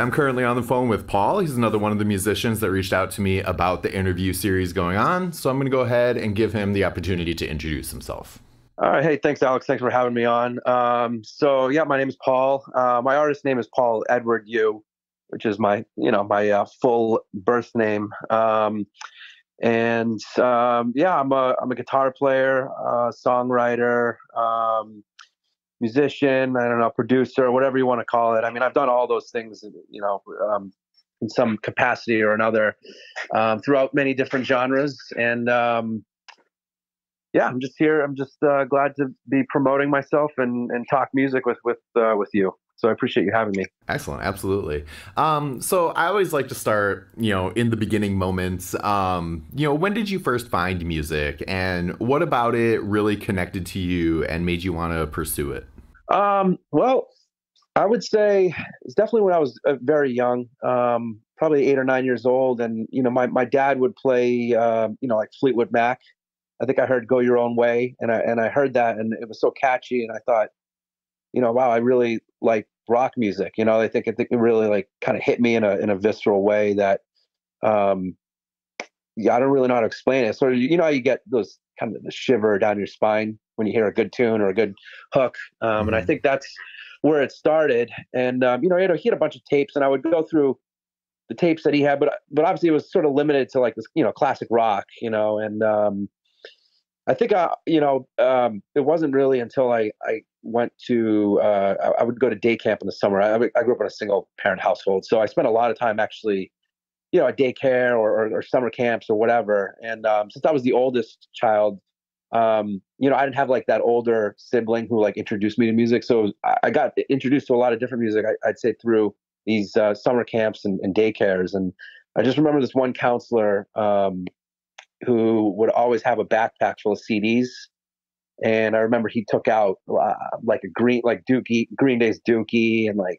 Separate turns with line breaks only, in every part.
I'm currently on the phone with Paul. He's another one of the musicians that reached out to me about the interview series going on. So I'm going to go ahead and give him the opportunity to introduce himself.
All right. Hey, thanks, Alex. Thanks for having me on. Yeah, my name is Paul. My artist name is Paul Edward Yu, which is my full birth name. Yeah, I'm a guitar player, songwriter, musician. I don't know, producer, whatever you want to call it. I mean, I've done all those things, in some capacity or another, throughout many different genres. Yeah, I'm just here. I'm just glad to be promoting myself and talk music with you. So I appreciate you having me.
Excellent, absolutely. So I always like to start, in the beginning moments. When did you first find music, and what about it really connected to you and made you want to pursue it?
Well, I would say it's definitely when I was very young, probably 8 or 9 years old, and my dad would play, like Fleetwood Mac. I think I heard "Go Your Own Way," and I heard that, and it was so catchy, and I thought, wow, I really like rock music. I think it really like kind of hit me in a visceral way that, yeah, I don't really know how to explain it. So how you get those kind of the shiver down your spine when you hear a good tune or a good hook, and I
Hmm.
think that's where it started. And he had a bunch of tapes, and I would go through the tapes that he had, but obviously it was sort of limited to like this, classic rock, and I think it wasn't really until I went to I would go to day camp in the summer. I grew up in a single parent household, so I spent a lot of time actually, at daycare or summer camps or whatever. And since I was the oldest child, I didn't have like that older sibling who like introduced me to music. So I got introduced to a lot of different music. I'd say through these summer camps and daycares. And I just remember this one counselor, who would always have a backpack full of CDs. And I remember he took out like like Green Day's Dookie, and like,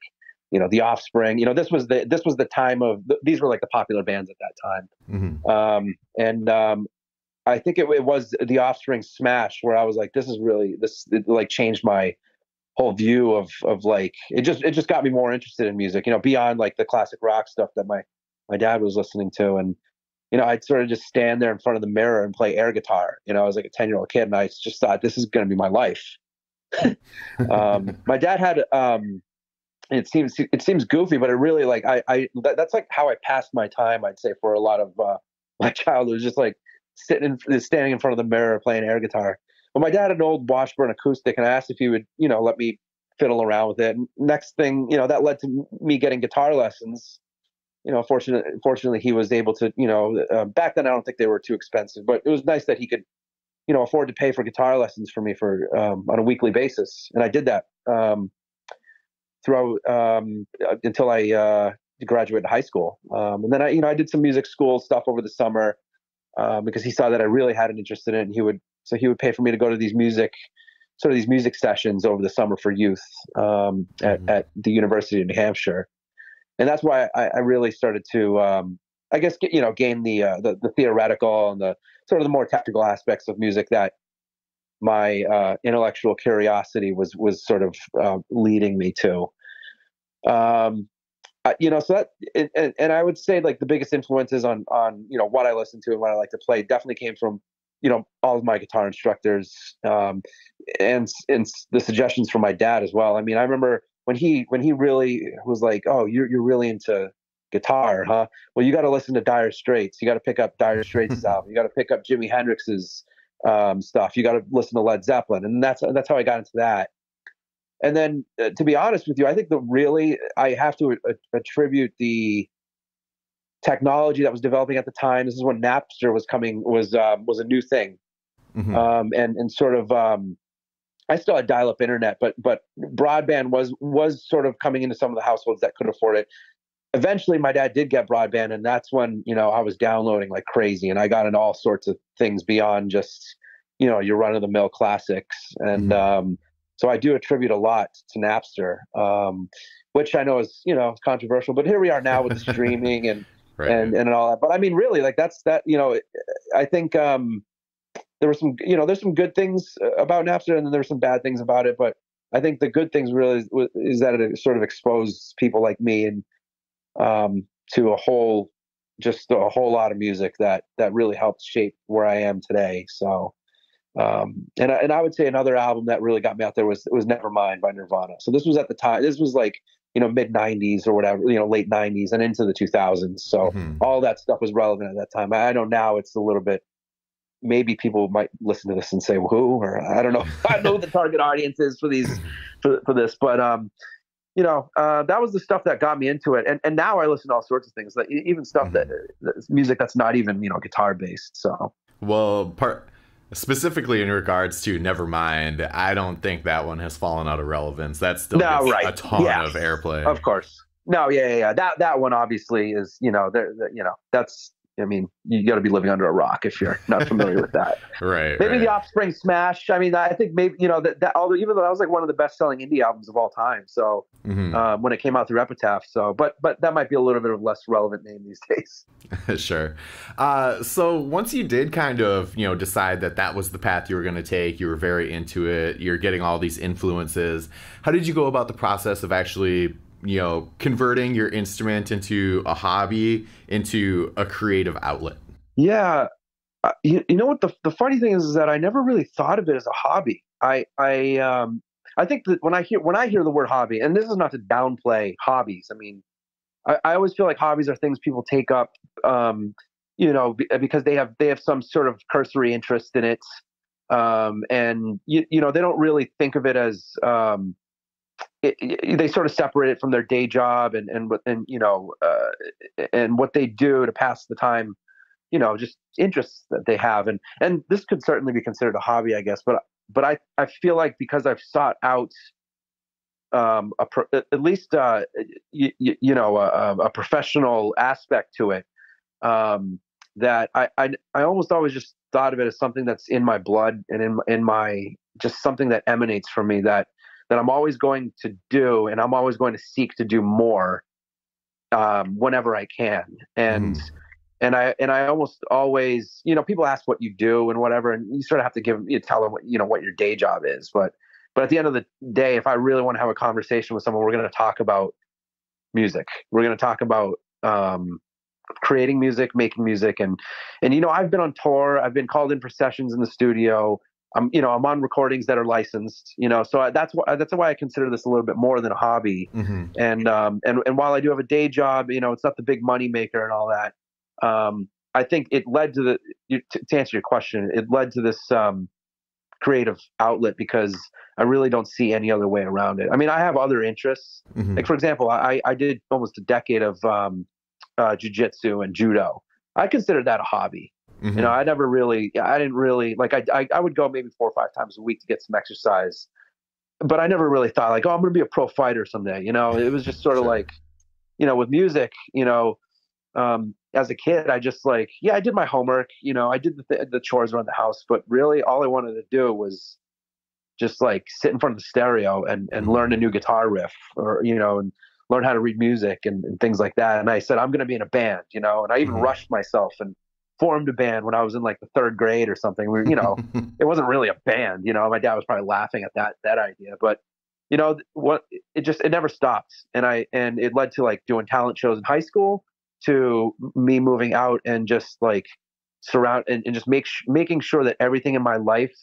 The Offspring. This was the time of these were like the popular bands at that time.
Hmm.
And I think it was The Offspring Smash, where I was like, this is really this it like changed my whole view of like it just got me more interested in music, beyond like the classic rock stuff that my dad was listening to. And I'd sort of just stand there in front of the mirror and play air guitar. I was like a 10-year-old kid, and I just thought this is going to be my life. My dad had, it seems goofy, but it really like that's like how I passed my time. I'd say for a lot of my childhood, was just like standing in front of the mirror playing air guitar. But my dad had an old Washburn acoustic, and I asked if he would, let me fiddle around with it. And next thing, that led to me getting guitar lessons. Fortunately, he was able to, back then I don't think they were too expensive, but it was nice that he could, afford to pay for guitar lessons for me for on a weekly basis. And I did that throughout until I graduated high school. And then I did some music school stuff over the summer, because he saw that I really had an interest in it, and he would pay for me to go to these music sessions over the summer for youth,
Hmm.
at the University of New Hampshire. And that's why I really started to, I guess, gain the theoretical and the sort of the more technical aspects of music that my intellectual curiosity was sort of leading me to. Um, so that and I would say like the biggest influences on what I listen to and what I like to play definitely came from all of my guitar instructors, and the suggestions from my dad as well. I mean, I remember when he really was like, "Oh, you're really into guitar, huh? Well, you got to listen to Dire Straits. You got to pick up Dire Straits' album. You got to pick up Jimi Hendrix's stuff. You got to listen to Led Zeppelin." And that's how I got into that. And then, to be honest with you, I think I have to attribute the technology that was developing at the time. This is when Napster was a new thing,
Hmm.
and sort of, I still had dial-up internet, but broadband was sort of coming into some of the households that could afford it. Eventually, my dad did get broadband, and that's when I was downloading like crazy, and I got into all sorts of things beyond just your run-of-the-mill classics. And
Hmm.
so I do attribute a lot to Napster, which I know is controversial, but here we are now with the streaming and
Right.
and all that. But I mean, really, like that's that. I think there were there's some good things about Napster, and then there's some bad things about it. But I think the good things really is that it sort of exposed people like me, and to just a whole lot of music that really helped shape where I am today. So, and I would say another album that really got me out there was Nevermind by Nirvana. So this was at the time. This was like mid '90s or whatever, late '90s and into the 2000s. So
Hmm.
all that stuff was relevant at that time. I know now it's a little bit. Maybe people might listen to this and say, well, "Who?" Or I don't know. I don't know who the target audience is for this, but that was the stuff that got me into it. And now I listen to all sorts of things, like even stuff
Hmm.
that's music that's not even guitar based. So
Well, specifically in regards to Nevermind, I don't think that one has fallen out of relevance. That still
no,
gets a
right,
ton
yeah,
of airplay.
of course. No, yeah. That one obviously is that's. I mean, you got to be living under a rock if you're not familiar with that.
Right,
Maybe the
right.
Offspring Smash. I mean, I think maybe that although even though that was like one of the best selling indie albums of all time. So
Hmm.
when it came out through Epitaph. So, but that might be a little bit of a less relevant name these days.
Sure. So once you did kind of, decide that that was the path you were going to take, you were very into it, you're getting all these influences. How did you go about the process of actually, converting your instrument into a hobby, into a creative outlet?
Yeah, you know what the funny thing is that I never really thought of it as a hobby. I think that when I hear the word hobby, and this is not to downplay hobbies. I mean, I always feel like hobbies are things people take up, because they have some sort of cursory interest in it, and they don't really think of it as they sort of separate it from their day job and what they do to pass the time, just interests that they have. And this could certainly be considered a hobby, I guess. But I feel like because I've sought out at least a professional aspect to it, that I almost always just thought of it as something that's in my blood and in my just something that emanates from me that I'm always going to do, and I'm always going to seek to do more whenever I can.
Mm-hmm.
And I almost always, people ask what you do and whatever, and you sort of have to tell them what your day job is. But at the end of the day, if I really want to have a conversation with someone, we're going to talk about music. We're going to talk about creating music, making music, and I've been on tour. I've been called in for sessions in the studio. I'm on recordings that are licensed. So that's why I consider this a little bit more than a hobby.
Mm-hmm.
And while I do have a day job, it's not the big money maker and all that. I think it led to answer your question. It led to this creative outlet because I really don't see any other way around it. I mean, I have other interests.
Mm-hmm.
Like for example, I did almost a decade of jujitsu and judo. I consider that a hobby.
Mm-hmm.
I didn't really like. I would go maybe 4 or 5 times a week to get some exercise, but I never really thought like, oh, I'm going to be a pro fighter someday. It was just sort of
Sure.
like, with music, as a kid, I just like, yeah, I did my homework. I did the chores around the house, but really all I wanted to do was just like sit in front of the stereo and
Mm-hmm.
learn a new guitar riff or, and learn how to read music and things like that. And I said, I'm going to be in a band, and I even rushed myself and formed a band when I was in like the third grade or something.
Mm-hmm.
It wasn't really a band, my dad was probably laughing at that idea, but what it never stopped. And it led to like doing talent shows in high school, to me moving out and just like surround and just making sure that everything in my life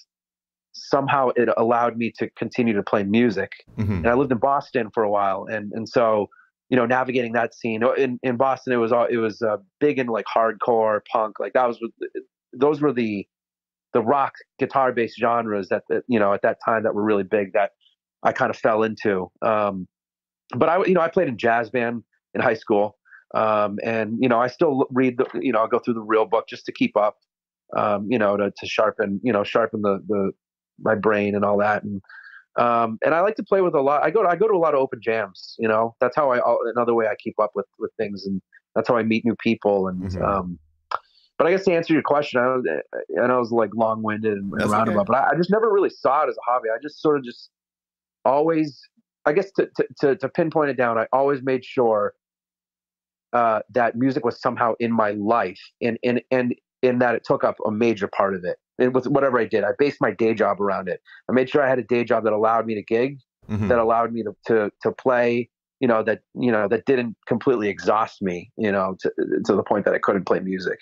somehow it allowed me to continue to play music.
Mm-hmm.
And I lived in Boston for a while, and so navigating that scene in Boston, it was big in like hardcore punk, like those were the rock guitar based genres that at that time that were really big, that I kind of fell into. But I played in jazz band in high school, and I still read I go through the real book just to keep up, to sharpen the my brain and all that, and I like to play with a lot. I go to a lot of open jams. That's how another way I keep up with things, and that's how I meet new people. And
Mm-hmm.
but I guess to answer your question, I know it was like long winded and
That's okay.
roundabout, but I just never really saw it as a hobby. I just sort of just always, I guess to pinpoint it down, I always made sure that music was somehow in my life, and in that it took up a major part of it. It was whatever I did. I based my day job around it. I made sure I had a day job that allowed me to gig,
Mm-hmm.
that allowed me to play, that didn't completely exhaust me, to the point that I couldn't play music.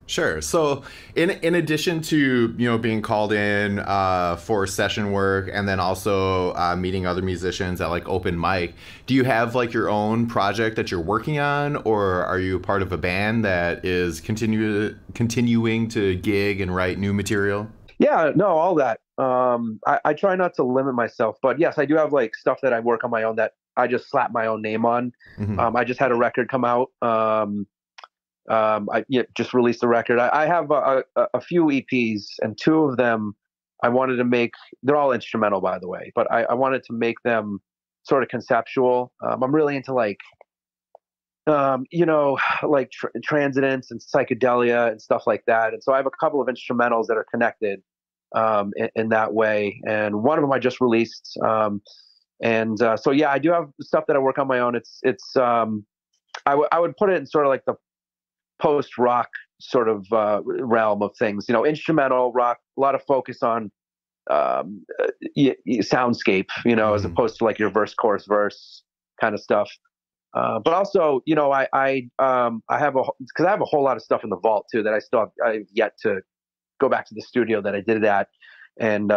Sure. So, in addition to being called in for session work, and then also meeting other musicians at like open mic, do you have like your own project that you're working on, or are you part of a band that is continuing to gig and write new material?
Yeah, no, all that. I try not to limit myself, but yes, I do have like stuff that I work on my own that I just slap my own name on.
Hmm.
I just had a record come out. I just released a record. I have a few EPs, and two of them I wanted to make. They're all instrumental, by the way, but I wanted to make them sort of conceptual. I'm really into like, like transcendence and psychedelia and stuff like that. And so I have a couple of instrumentals that are connected in that way. And one of them I just released. So yeah, I do have stuff that I work on my own. I would put it in sort of like the post rock sort of realm of things. Instrumental rock, a lot of focus on soundscape, as
Hmm.
opposed to like your verse, chorus, verse kind of stuff. But also, I have because I have a whole lot of stuff in the vault too that I've yet to go back to the studio that I did it at, and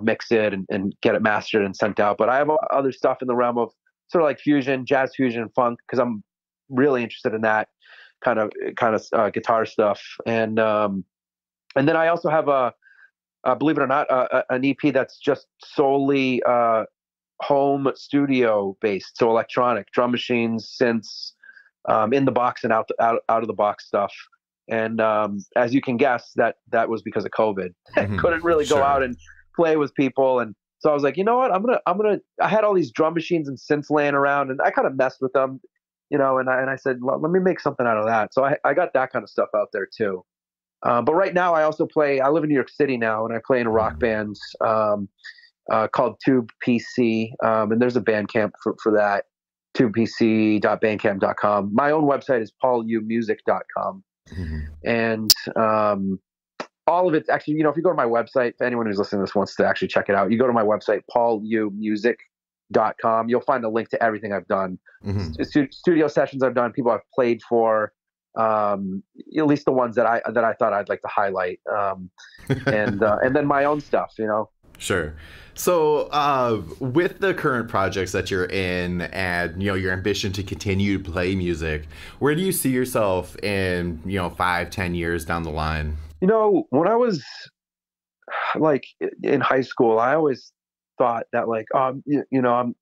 mix it and get it mastered and sent out. But I have other stuff in the realm of sort of like fusion, jazz fusion, funk, because I'm really interested in that kind of guitar stuff. And then I also have believe it or not, an EP that's just solely home studio based, so electronic drum machines, synths, in the box and out of the box stuff. And as you can guess, that was because of COVID.
Hmm.
Couldn't really go out
Sure.
and play with people, and so I was like, you know what, I'm gonna. I had all these drum machines and synths laying around, and I kind of messed with them, and I said, well, let me make something out of that. So I got that kind of stuff out there too. But right now, I also play. I live in New York City now, and I play in a rock
Mhm.
band called Tube PC, and there's a Bandcamp for that. tubepc.bandcamp.com. My own website is paulumusic.com,
Mhm.
and all of it's actually, if you go to my website, if anyone who's listening to this wants to actually check it out, you go to my website, paulumusic.com. You'll find a link to everything I've done,
Mhm.
studio sessions I've done, people I've played for, at least the ones that I thought I'd like to highlight, and then my own stuff.
Sure. So, with the current projects that you're in, and your ambition to continue to play music, where do you see yourself in 5, 10 years down the line?
When I was like in high school, I always thought that like, I'm going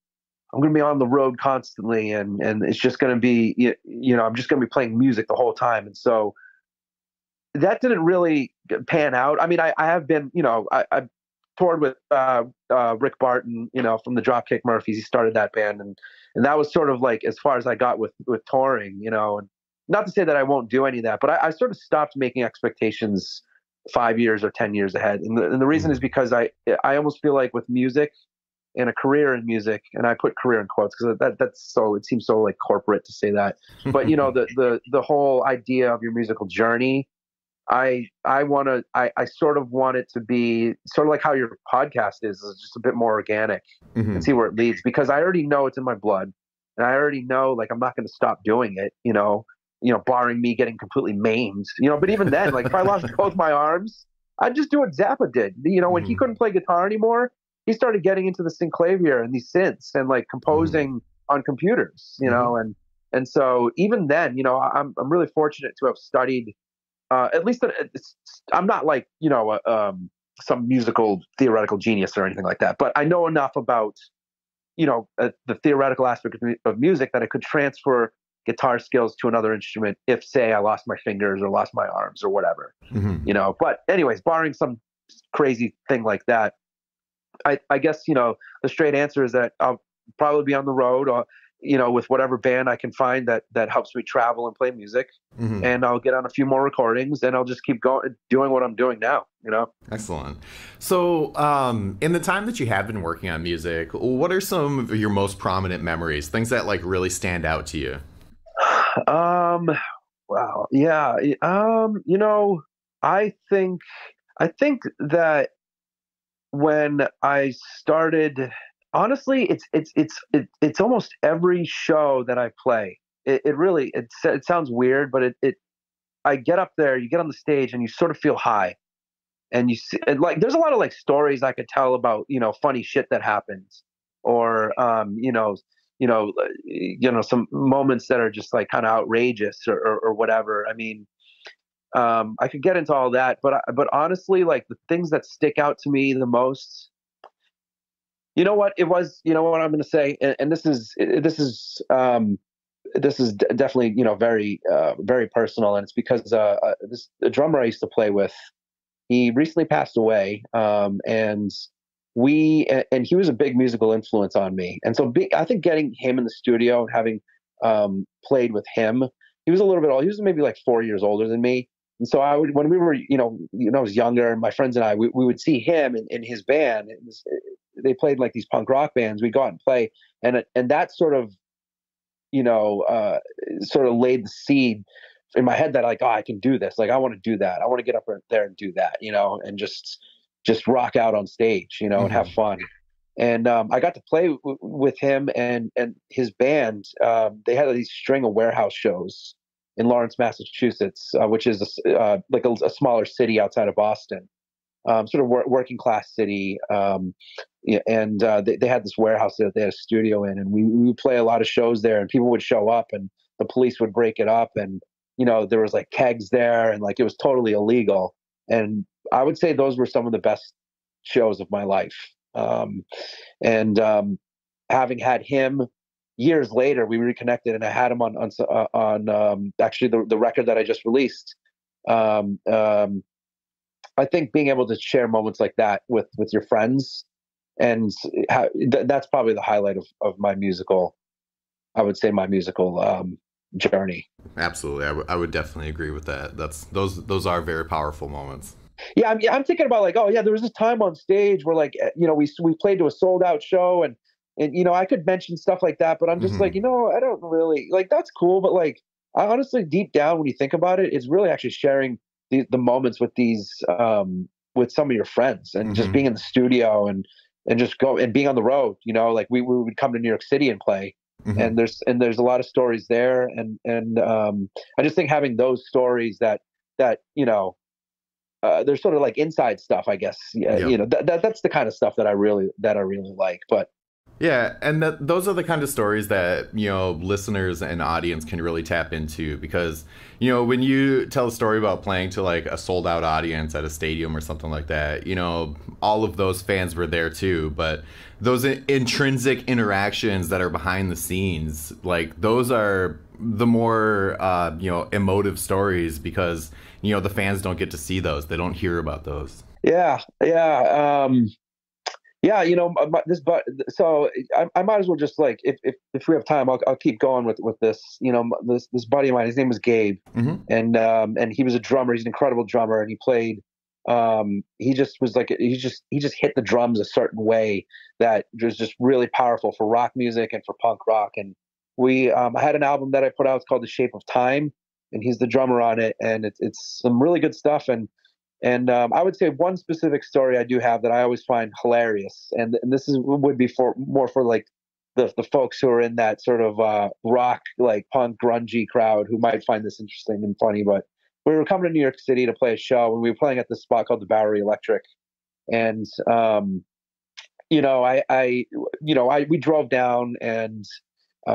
to be on the road constantly, and it's just going to be, I'm just going to be playing music the whole time. And so that didn't really pan out. I mean, I have been, I toured with Rick Barton, from the Dropkick Murphys. He started that band, and that was sort of like as far as I got with touring, and not to say that I won't do any of that, but I sort of stopped making expectations 5 years or 10 years ahead. And the reason is
Mhm.
because I almost feel like with music and a career in music, and I put career in quotes because that's so, it seems so like corporate to say that, but the whole idea of your musical journey, I sort of want it to be sort of like how your podcast is just a bit more organic, and
Mhm.
see where it leads, because I already know it's in my blood, and I already know like I'm not going to stop doing it, barring me getting completely maimed, but even then, like if I lost both my arms, I'd just do what Zappa did. When he
Mhm.
couldn't play guitar anymore, he started getting into the synclavier and these synths and like
Mhm.
composing on computers,
Mhm.
and so even then, I'm really fortunate to have studied, at least I'm not like some musical theoretical genius or anything like that, but I know enough about the theoretical aspect of music that I could transfer guitar skills to another instrument if, say, I lost my fingers or lost my arms or whatever.
Mhm.
But anyways, barring some crazy thing like that, I guess the straight answer is that I'll probably be on the road, with whatever band I can find that helps me travel and play music,
Mhm.
and I'll get on a few more recordings, and I'll just keep going doing what I'm doing now.
Excellent. So, in the time that you have been working on music, what are some of your most prominent memories? Things that like really stand out to you?
Um, wow, yeah, I think I think that when I started. honestly, it's almost every show that I play. It really it sounds weird, but it I get up there, you get on the stage, and you sort of feel high, and you see, and like there's a lot of like stories I could tell about funny shit that happens, or some moments that are just like kind of outrageous or whatever. I mean, I could get into all that, but honestly, like the things that stick out to me the most, you know what it was, you know what I'm going to say, and this is definitely very very personal, and it's because this the drummer I used to play with, he recently passed away, and and he was a big musical influence on me, and so I think getting him in the studio and having played with him, he was a little bit old. He was maybe like 4 years older than me, and so I would, when we were I was younger, my friends and I, we would see him in his band. They played like these punk rock bands. We'd go out and play, and that you know, uh, sort of laid the seed in my head that like, oh, I can do this. Like, I want to do that. I want to get up there and do that, and just rock out on stage, and have
Hmm.
fun. And I got to play with him and his band. They had these string of warehouse shows in Lawrence, Massachusetts, which is like a smaller city outside of Boston, sort of working class city. Yeah, and they had this warehouse that they had a studio in, and we would play a lot of shows there, and people would show up, and the police would break it up, and there was like kegs there, and like it was totally illegal. And I would say those were some of the best shows of my life. And Having had him years later, we reconnected, and I had him on actually the record that I just released. Um, um, I think being able to share moments like that with your friends, and that's probably the highlight of my musical. I would say my musical journey.
Absolutely, I would definitely agree with that. Those are very powerful moments.
Yeah, I'm thinking about like, oh yeah, there was this time on stage where like we played to a sold out show, and I could mention stuff like that, but I'm just like,
Hmm.
I don't really like, that's cool, but like I honestly, deep down, when you think about it, it's really actually sharing the moments with some of your friends, and just being
Hmm.
in the studio, and just go and being on the road. Like we would come to New York City and play,
Hmm.
and there's a lot of stories there, and I just think having those stories that they're sort of like inside stuff, I guess. Yeah,
Yep.
that's the kind of stuff that I really like. But
Yeah, and those are the kind of stories that listeners and audience can really tap into, because when you tell a story about playing to like a sold out audience at a stadium or something like that, all of those fans were there too, but those intrinsic interactions that are behind the scenes, like those are the more emotive stories, because the fans don't get to see those, they don't hear about those.
yeah, yeah. Yeah, this, but so I might as well just like, if we have time, I'll keep going with this. This buddy of mine, his name was Gabe,
Hmm.
and he was a drummer. He's an incredible drummer, and he played. He just was like, he just hit the drums a certain way that was just really powerful for rock music and for punk rock. And I had an album that I put out. It's called The Shape of Time, and he's the drummer on it, and it's some really good stuff. And I would say one specific story I do have that I always find hilarious, and this would be for more for like the folks who are in that sort of rock, like punk grungy crowd, who might find this interesting and funny. But we were coming to New York City to play a show, and we were playing at this spot called the Bowery Electric. And we drove down, and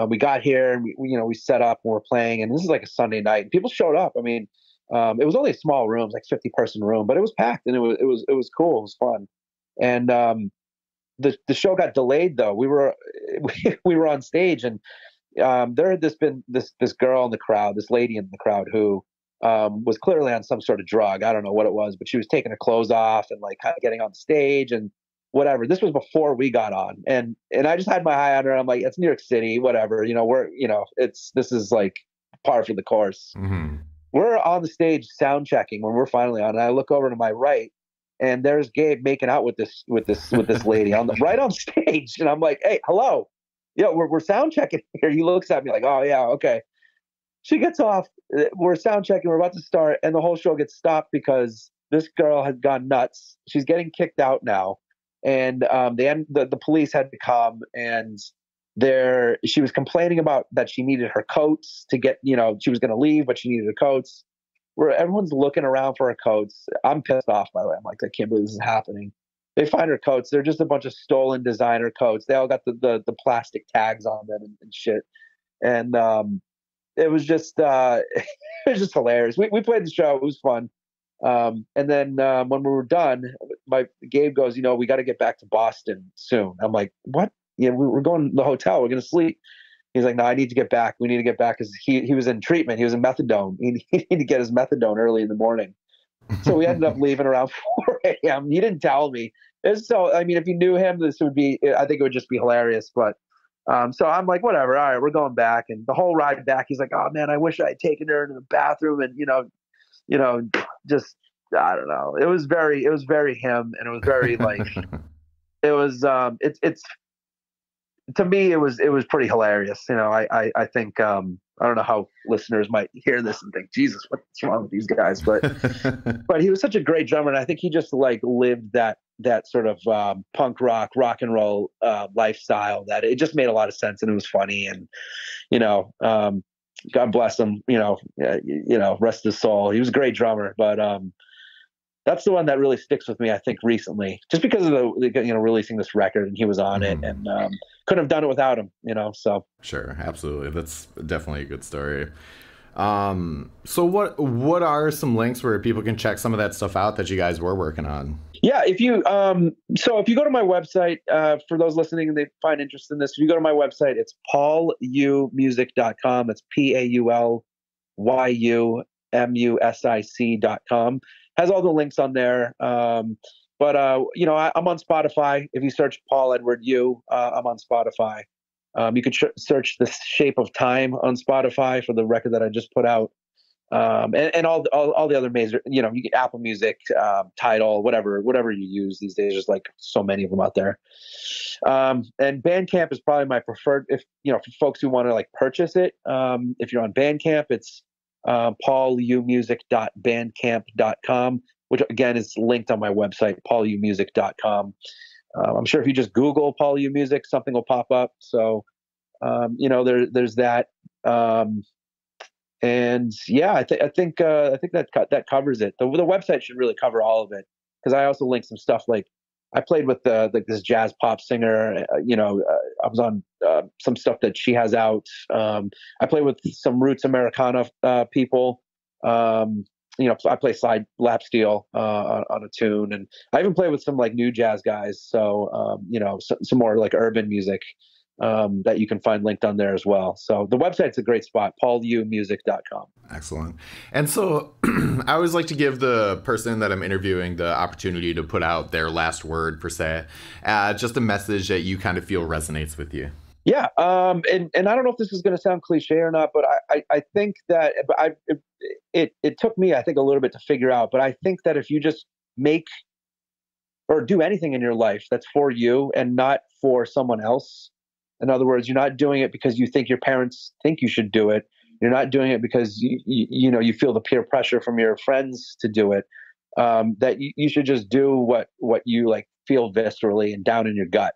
we got here, and we set up, and we're playing, and this is like a Sunday night, and people showed up. I mean, it was only a small room, like 50-person room, but it was packed, and it was cool. It was fun. And the show got delayed though. We were on stage, and there had been this girl in the crowd, this lady in the crowd, who was clearly on some sort of drug. I don't know what it was, but she was taking her clothes off and like kind of getting on stage and whatever. This was before we got on, and I just had my eye on her. I'm like, it's New York City, whatever. This is like par for the course.
Hmm.
We're on the stage sound checking when we're finally on, and I look over to my right, and there's Gabe making out with this lady on the right on stage, and I'm like, hey, hello, yeah, we're sound checking here. He looks at me like, oh yeah, okay. She gets off. We're sound checking. We're about to start, and the whole show gets stopped because this girl has gone nuts. She's getting kicked out now, and the police had to come, and she was complaining about that she needed her coats to get, she was going to leave, but she needed her coats. Where everyone's looking around for her coats. I'm pissed off, by the way. I'm like, I can't believe this is happening. They find her coats. They're just a bunch of stolen designer coats. They all got the plastic tags on them and shit. And it was just it was just hilarious. We played the show. It was fun. And then when we were done, Gabe goes, we got to get back to Boston soon. I'm like, what? Yeah, we're going to the hotel. We're going to sleep. He's like, no, I need to get back. We need to get back because he was in treatment. He was in methadone. He needed to get his methadone early in the morning. So we ended up leaving around 4 a.m. He didn't tell me. So, I mean, if you knew him, I think it would just be hilarious. But so I'm like, whatever. All right, we're going back. And the whole ride back, he's like, oh man, I wish I had taken her into the bathroom and, just, I don't know. It was very him. And it was very like, it was, it's, to me, it was pretty hilarious. I think, I don't know how listeners might hear this and think, Jesus, what's wrong with these guys? But, but he was such a great drummer. And I think he just like lived that sort of punk rock and roll lifestyle that it just made a lot of sense. And it was funny. And, God bless him, rest his soul. He was a great drummer, but that's the one that really sticks with me, I think, recently, just because of the releasing this record, and he was on it, and couldn't have done it without him, so.
Sure, absolutely. That's definitely a good story. So what are some links where people can check some of that stuff out that you guys were working on?
Yeah, if you go to my website, for those listening and they find interest in this, if you go to my website, it's pauluyumusic.com. It's PAULYUMUSIC.com. Has all the links on there. But I'm on Spotify. If you search Paul Edward Yu, I'm on Spotify. You could search The Shape of Time on Spotify for the record that I just put out. And all the other major, you get Apple Music, Tidal, whatever you use these days. There's like so many of them out there. And Bandcamp is probably my preferred, if, for folks who want to like purchase it. If you're on Bandcamp, it's pauluyumusic.bandcamp.com, which again is linked on my website, pauluyumusic.com. I'm sure if you just Google Paul U Music, something will pop up. So, there's that. And yeah, I think that covers it. The website should really cover all of it, because I also link some stuff like I played with this jazz pop singer. I was on some stuff that she has out. I played with some roots Americana people. I play slide lap steel on a tune, and I even play with some like new jazz guys. So some more like urban music that you can find linked on there as well. So the website's a great spot, pauluyumusic.com.
Excellent. And so I always like to give the person that I'm interviewing the opportunity to put out their last word, per se, just a message that you kind of feel resonates with you.
Yeah. And I don't know if this is going to sound cliche or not, but I think that it took me, I think, a little bit to figure out, but I think that if you just make or do anything in your life that's for you and not for someone else, in other words, you're not doing it because you think your parents think you should do it. You're not doing it because you feel the peer pressure from your friends to do it. That you should just do what you like feel viscerally and down in your gut.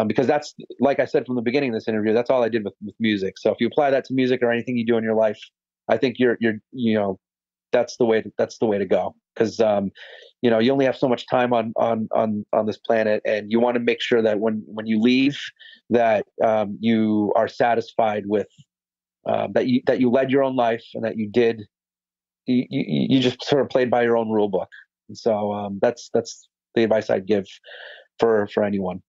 Because that's, like I said from the beginning of this interview, that's all I did with music. So if you apply that to music or anything you do in your life, I think that's the way to go. Because you only have so much time on this planet, and you want to make sure that when you leave, that you are satisfied with that you led your own life, and that you just sort of played by your own rule book. And so that's the advice I'd give for anyone.